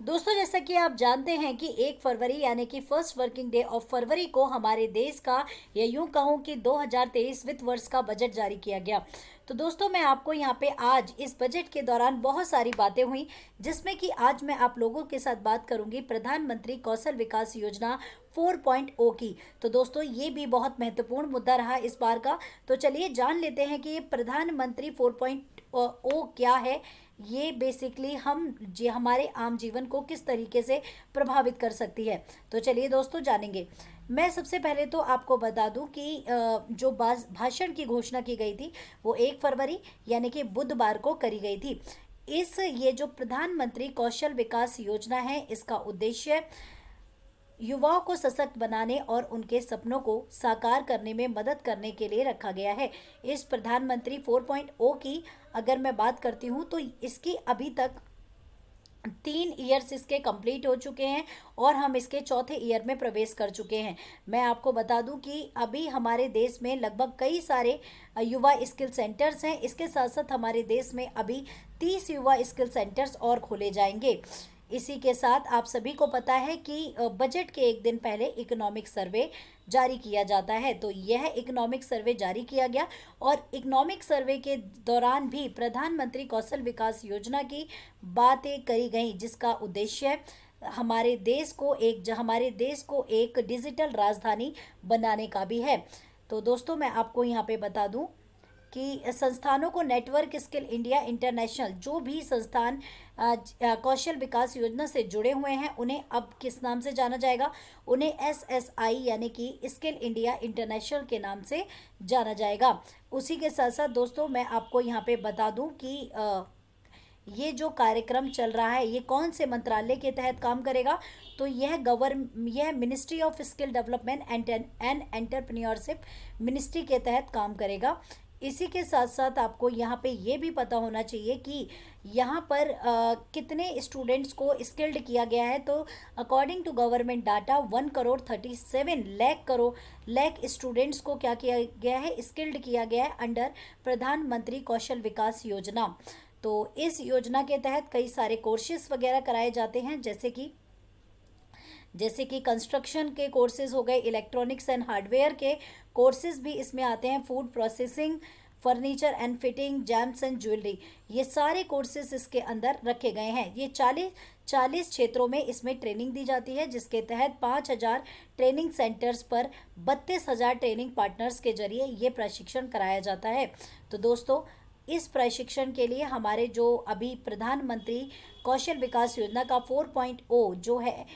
दोस्तों, जैसा कि आप जानते हैं कि 1 फरवरी यानी कि first working day of February को हमारे देश का या यूं कहूं कि 2023 वित्त वर्ष का बजट जारी किया गया। तो दोस्तों, मैं आपको यहाँ पे आज इस बजट के दौरान बहुत सारी बातें हुई, जिसमें कि आज मैं आप लोगों के साथ बात करूंगी प्रधानमंत्री कौशल विकास योजना 4.0 की। तो दोस्तों, ये भी बहुत महत्वपूर्ण मुद्दा रहा इस बार का। तो चलिए जान लेते हैं कि ये प्रधानमंत्री 4.0 क्या है। ये बेसिकली हमारे आम जीवन को किस तरीके से प्रभावित कर सकती है। तो चलिए दोस्तों जानेंगे। मैं सबसे पहले तो आपको बता दूं कि जो भाषण की घोषणा की गई थी वो 1 फरवरी यानी कि बुधवार को करी गई थी। ये जो प्रधानमंत्री कौशल विकास योजना है, इसका उद्देश्य युवाओं को सशक्त बनाने और उनके सपनों को साकार करने में मदद करने के लिए रखा गया है। इस प्रधानमंत्री 4.0 की अगर मैं बात करती हूँ तो इसकी अभी तक 3 ईयर्स इसके कंप्लीट हो चुके हैं और हम इसके चौथे ईयर में प्रवेश कर चुके हैं। मैं आपको बता दूं कि अभी हमारे देश में लगभग कई सारे युवा स्किल सेंटर्स हैं। इसके साथ साथ हमारे देश में अभी 30 युवा स्किल सेंटर्स और खोले जाएंगे। इसी के साथ आप सभी को पता है कि बजट के एक दिन पहले इकोनॉमिक सर्वे जारी किया जाता है। तो यह इकोनॉमिक सर्वे जारी किया गया और इकोनॉमिक सर्वे के दौरान भी प्रधानमंत्री कौशल विकास योजना की बातें करी गई, जिसका उद्देश्य हमारे देश को एक डिजिटल राजधानी बनाने का भी है। तो दोस्तों, मैं आपको यहाँ पे बता दूं कि संस्थानों को नेटवर्क स्किल इंडिया इंटरनेशनल, जो भी संस्थान कौशल विकास योजना से जुड़े हुए हैं, उन्हें अब किस नाम से जाना जाएगा? उन्हें SSI यानी कि स्किल इंडिया इंटरनेशनल के नाम से जाना जाएगा। उसी के साथ साथ दोस्तों, मैं आपको यहाँ पे बता दूं कि ये जो कार्यक्रम चल रहा है ये कौन से मंत्रालय के तहत काम करेगा? तो यह ministry of skill development and entrepreneurship ministry के तहत काम करेगा। इसी के साथ साथ आपको यहाँ पे ये भी पता होना चाहिए कि यहाँ पर कितने स्टूडेंट्स को स्किल्ड किया गया है। तो according to government data 1,37 lakh students को क्या किया गया है? स्किल्ड किया गया है अंडर प्रधानमंत्री कौशल विकास योजना। तो इस योजना के तहत कई सारे कोर्सेज वगैरह कराए जाते हैं, जैसे कि कंस्ट्रक्शन के कोर्सेज हो गए, इलेक्ट्रॉनिक्स एंड हार्डवेयर के कोर्सेज भी इसमें आते हैं, food processing, furniture and fitting, gems and jewellery, ये सारे कोर्सेज इसके अंदर रखे गए हैं। ये 40 क्षेत्रों में इसमें ट्रेनिंग दी जाती है, जिसके तहत 5,000 ट्रेनिंग सेंटर्स पर 32,000 ट्रेनिंग पार्टनर्स के जरिए ये प्रशिक्षण कराया जाता है। तो दोस्तों, इस प्रशिक्षण के लिए हमारे जो अभी प्रधानमंत्री कौशल विकास योजना का 4.0 जो है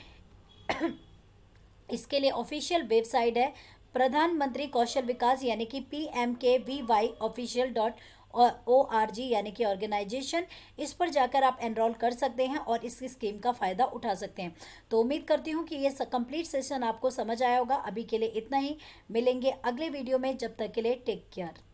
इसके लिए ऑफिशियल वेबसाइट है प्रधानमंत्री कौशल विकास यानी कि PMKVY official.org यानी कि ऑर्गेनाइजेशन। इस पर जाकर आप एनरोल कर सकते हैं और इस स्कीम का फ़ायदा उठा सकते हैं। तो उम्मीद करती हूँ कि ये कंप्लीट सेशन आपको समझ आया होगा। अभी के लिए इतना ही, मिलेंगे अगले वीडियो में, जब तक के लिए टेक केयर।